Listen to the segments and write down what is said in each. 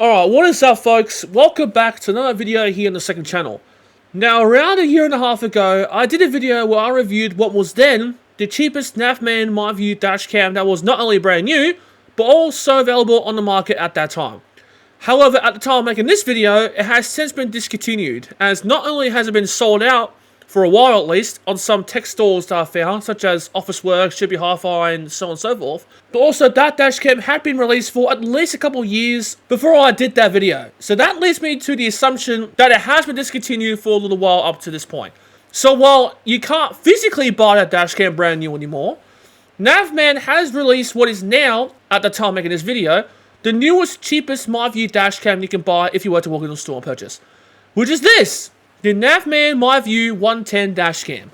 Alright, what is up folks? Welcome back to another video here on the second channel. Now, around a year and a half ago, I did a video where I reviewed what was then the cheapest Navman MyView dashcam that was not only brand new, but also available on the market at that time. However, at the time of making this video, it has since been discontinued, as not only has it been sold out, for a while at least, on some tech stores that I found, such as Officeworks, Chippy Hi-Fi, and so on and so forth. But also, that dashcam had been released for at least a couple of years before I did that video. So that leads me to the assumption that it has been discontinued for a little while up to this point. So while you can't physically buy that dashcam brand new anymore, Navman has released what is now, at the time of making this video, the newest, cheapest MyView dashcam you can buy if you were to walk into a store and purchase. Which is this! The Navman MyView 110 dashcam.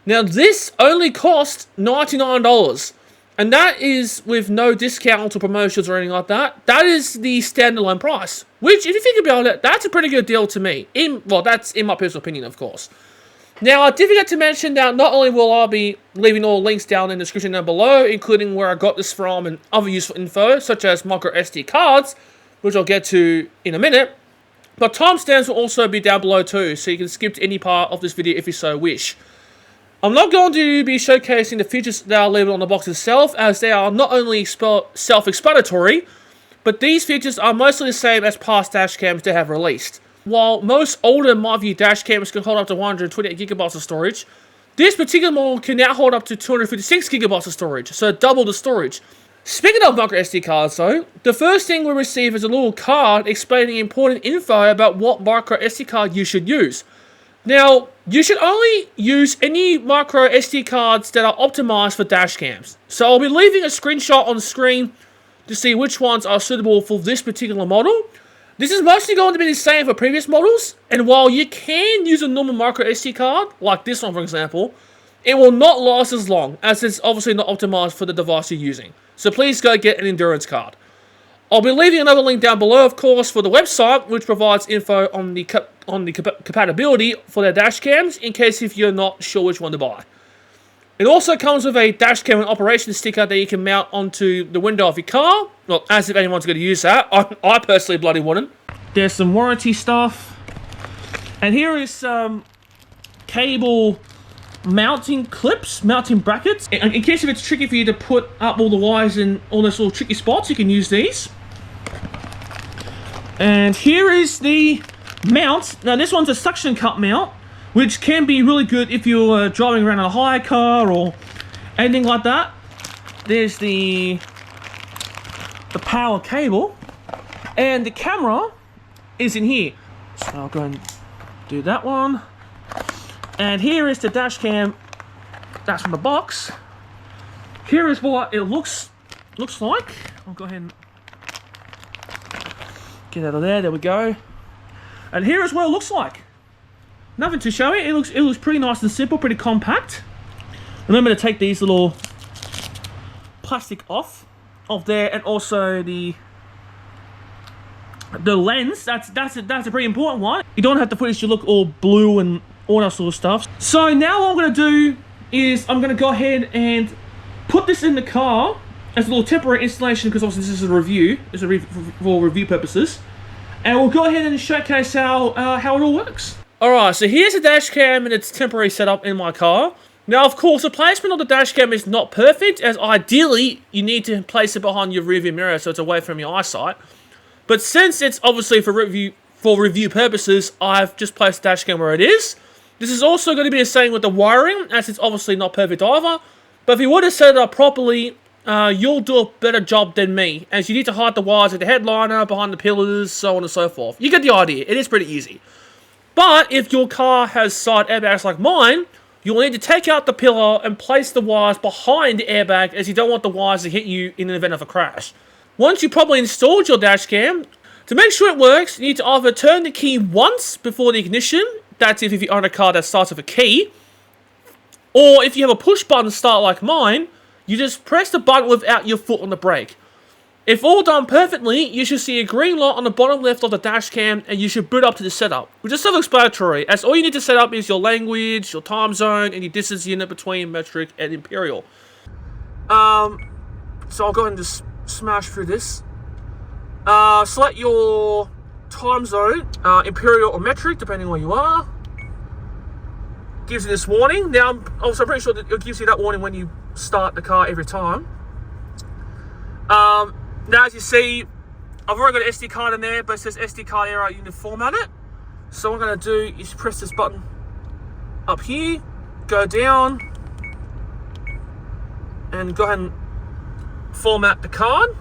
Now this only cost $99, and that is with no discounts or promotions or anything like that. That is the standalone price, which if you think about it, that's a pretty good deal to me. Well, that's in my personal opinion, of course. Now I did forget to mention that not only will I be leaving all links down in the description down below, including where I got this from and other useful info, such as micro SD cards, which I'll get to in a minute. But timestamps will also be down below too, so you can skip to any part of this video if you so wish. I'm not going to be showcasing the features that are labeled on the box itself, as they are not only self-explanatory, but these features are mostly the same as past dashcams they have released. While most older MyView dashcams can hold up to 128 GB of storage, this particular model can now hold up to 256 GB of storage, so double the storage. Speaking of micro SD cards though, the first thing we receive is a little card explaining important info about what micro SD card you should use. Now, you should only use any micro SD cards that are optimized for dashcams. So I'll be leaving a screenshot on the screen to see which ones are suitable for this particular model. This is mostly going to be the same for previous models, and while you can use a normal micro SD card, like this one for example, it will not last as long, as it's obviously not optimized for the device you're using. So please go get an endurance card. I'll be leaving another link down below, of course, for the website, which provides info on the compatibility for their dashcams, in case if you're not sure which one to buy. It also comes with a dashcam and operation sticker that you can mount onto the window of your car. Well, as if anyone's going to use that. I personally bloody wouldn't. There's some warranty stuff. And here is some cable mounting clips, mounting brackets. In case if it's tricky for you to put up all the wires in all those little tricky spots, you can use these. And here is the mount. Now this one's a suction cup mount, which can be really good if you're driving around in a hire car or anything like that. There's the power cable, and the camera is in here. So I'll go and do that one. And here is the dash cam. That's from the box. Here is what it looks like. I'll go ahead and get out of there. There we go. And here is what it looks like. Nothing too showy. It looks pretty nice and simple, pretty compact. Remember to take these little plastic off of there, and also the lens. That's a pretty important one. You don't have to put it to look all blue and all that sort of stuff. So now what I'm going to do is I'm going to go ahead and put this in the car as a little temporary installation, because obviously this is a review. It's for review purposes. And we'll go ahead and showcase how it all works. Alright, so here's the dash cam and its temporary setup in my car. Now, of course, the placement of the dash cam is not perfect, as ideally you need to place it behind your rearview mirror so it's away from your eyesight. But since it's obviously for review purposes, I've just placed the dash cam where it is. This is also going to be the same with the wiring, as it's obviously not perfect either. But if you were to set it up properly, you'll do a better job than me, as you need to hide the wires at the headliner, behind the pillars, so on and so forth. You get the idea. It is pretty easy. But if your car has side airbags like mine, you'll need to take out the pillar and place the wires behind the airbag, as you don't want the wires to hit you in the event of a crash. Once you properly installed your dash cam, to make sure it works, you need to either turn the key once before the ignition. That's if you own a car that starts with a key. Or if you have a push button start like mine, you just press the button without your foot on the brake. If all done perfectly, you should see a green light on the bottom left of the dash cam, and you should boot up to the setup, which is self-explanatory, as all you need to set up is your language, your time zone, and your distance unit between metric and imperial. So I'll go ahead and just smash through this. Select your time zone, imperial or metric, depending where you are. Gives you this warning. Now, I'm pretty sure that it gives you that warning when you start the car every time. Now, as you see, I've already got an SD card in there, but it says SD card error, you need to format it. So what I'm going to do is press this button up here, go down, and go ahead and format the card.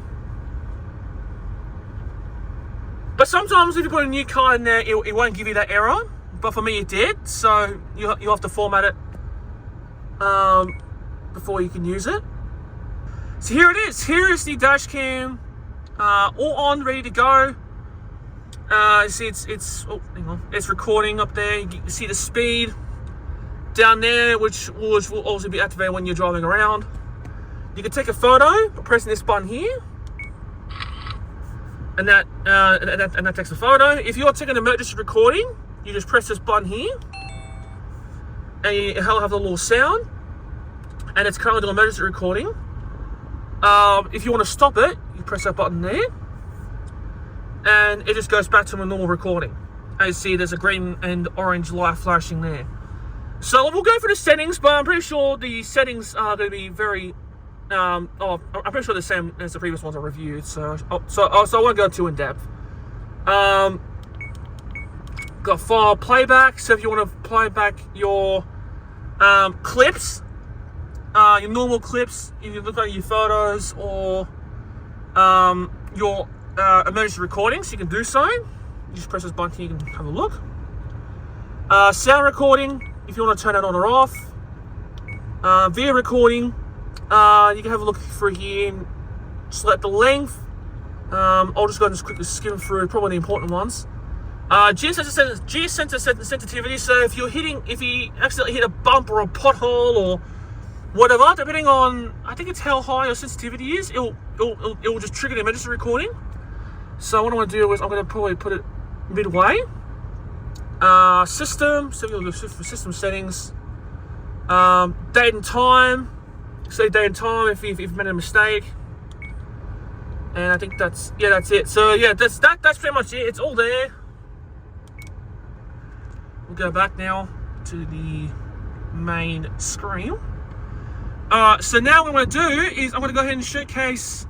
But sometimes if you put a new card in there, it won't give you that error. But for me it did, so you have to format it before you can use it. So here it is. Here is the dash cam, all on, ready to go. You see it's recording up there. You can see the speed down there, which will also be activated when you're driving around. You can take a photo by pressing this button here, and that takes a photo. If you're taking an emergency recording, you just press this button here, and it'll have a little sound, and it's currently doing emergency recording. If you want to stop it, you press that button there, and it just goes back to a normal recording. As you see, there's a green and orange light flashing there. So we'll go for the settings, but I'm pretty sure the settings are going to be very, I'm pretty sure the same as the previous ones I reviewed. So I won't go too in depth. Got file playback. So if you want to play back your clips, your normal clips, if you look at your photos or your emergency recordings, you can do so. You just press this button here, you can have a look. Sound recording, if you want to turn it on or off. Video recording, you can have a look through here and select the length. I'll just go and just quickly skim through probably the important ones. G-sensor sensitivity, so if you accidentally hit a bump or a pothole or whatever, depending on, I think it's how high your sensitivity is, it will just trigger the emergency recording. So what I want to do is I'm going to probably put it midway. System, so we'll go for system settings. Date and time, say date and time if you've made a mistake. And I think that's it. So yeah, that's pretty much it. It's all there. We'll go back now to the main screen. So now what I'm going to do is I'm going to go ahead and showcase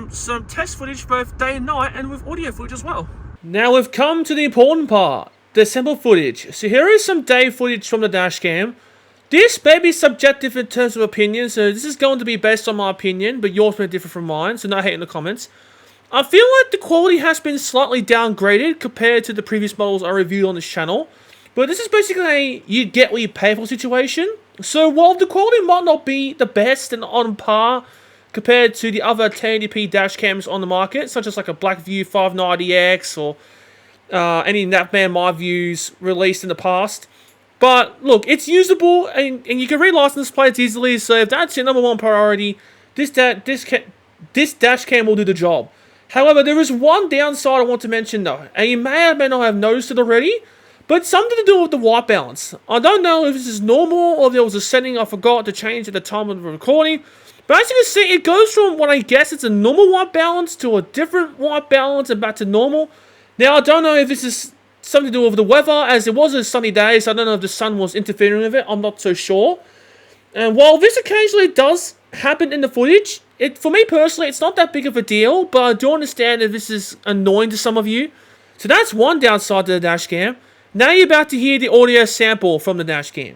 some test footage both day and night, and with audio footage as well. Now we've come to the important part, the sample footage. So here is some day footage from the dash cam. This may be subjective in terms of opinion, so this is going to be based on my opinion, but yours may differ from mine, so no hate in the comments. I feel like the quality has been slightly downgraded compared to the previous models I reviewed on this channel. But this is basically a you get what you pay for situation. So while the quality might not be the best and on par compared to the other 1080p dash cams on the market, such as like a Blackview 590X or any Navman MyViews released in the past. But look, it's usable and you can read license plates easily, so if that's your number one priority, this dash cam will do the job. However, there is one downside I want to mention though, and you may or may not have noticed it already, but something to do with the white balance. I don't know if this is normal or if there was a setting I forgot to change at the time of the recording, but as you can see, it goes from what I guess it's a normal white balance to a different white balance and back to normal. Now, I don't know if this is something to do with the weather, as it was a sunny day, so I don't know if the sun was interfering with it. I'm not so sure. And while this occasionally does happen in the footage, for me personally, it's not that big of a deal, but I do understand that this is annoying to some of you. So that's one downside to the dash cam. Now you're about to hear the audio sample from the dash cam.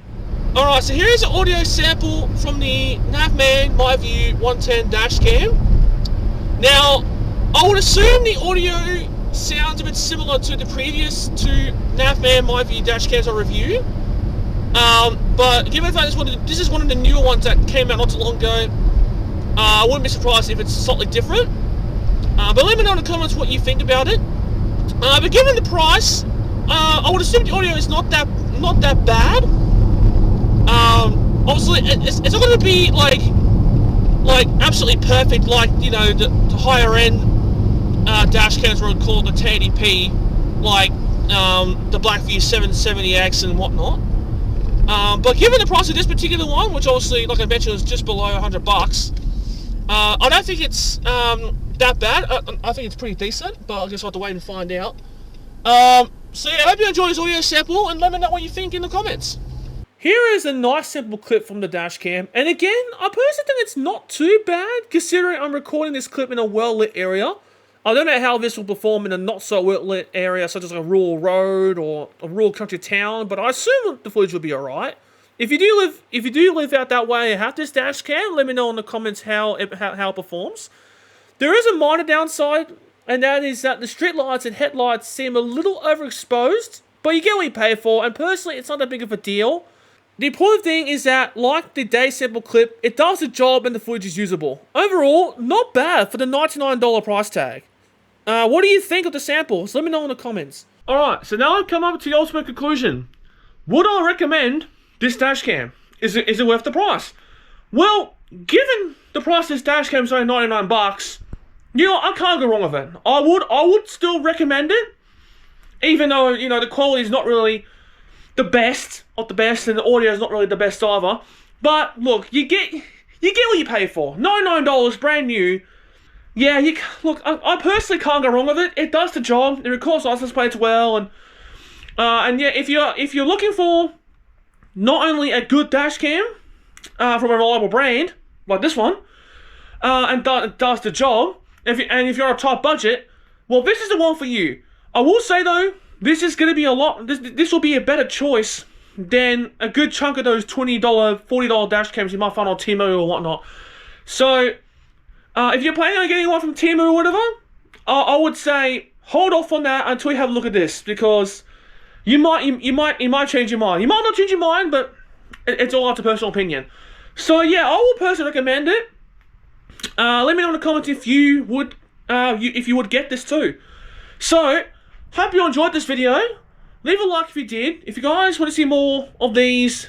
Alright, so here's an audio sample from the Navman MyView 110 dash cam. Now, I would assume the audio sounds a bit similar to the previous two Navman MyView dash cams I reviewed. But given the fact this is one of the newer ones that came out not too long ago, I wouldn't be surprised if it's slightly different. But let me know in the comments what you think about it. But given the price, I would assume the audio is not that bad. Obviously, it's not going to be like absolutely perfect, like the higher end dash cams would call the 1080p, like the Blackview 770X and whatnot. But given the price of this particular one, which obviously, like I mentioned, is just below $100, I don't think it's that bad. I think it's pretty decent, but I guess I'll have to wait and find out. So yeah, I hope you enjoyed this audio sample, and let me know what you think in the comments. Here is a nice simple clip from the dash cam, and again, I personally think it's not too bad, considering I'm recording this clip in a well-lit area. I don't know how this will perform in a not-so-well-lit area, such as a rural road or a rural country town, but I assume the footage will be alright. If you do live out that way and have this dash cam, let me know in the comments how it performs. There is a minor downside, and that is that the street lights and headlights seem a little overexposed, but you get what you pay for, and personally, it's not that big of a deal. The important thing is that, like the day sample clip, it does the job and the footage is usable. Overall, not bad for the $99 price tag. What do you think of the samples? Let me know in the comments. Alright, so now I've come up to the ultimate conclusion. Would I recommend this dash cam? Is it worth the price? Well, given the price of this dash cam is only 99 bucks, you know, I can't go wrong with it. I would still recommend it, even though, you know, the quality is not really the best of the best, and the audio is not really the best either. But look, you get what you pay for. $99, brand new. Yeah, look. I personally can't go wrong with it. It does the job. It records license plates well, and yeah, if you're looking for not only a good dash cam from a reliable brand like this one, and does the job, if you're on a tight budget, well, this is the one for you. I will say though, this is going to be a lot. This will be a better choice than a good chunk of those $20, $40 dash cams you might find on Temu or whatnot. So, if you're planning on getting one from Temu or whatever, I would say hold off on that until you have a look at this, because you might change your mind. You might not change your mind, but it's all up to personal opinion. So yeah, I will personally recommend it. Let me know in the comments if you would get this too. So, hope you enjoyed this video. Leave a like if you did. If you guys want to see more of these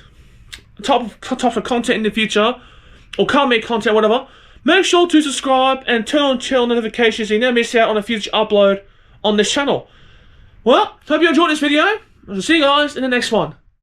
types of content in the future, or comment content, whatever, make sure to subscribe and turn on channel notifications so you never miss out on a future upload on this channel. Well, hope you enjoyed this video. I'll see you guys in the next one.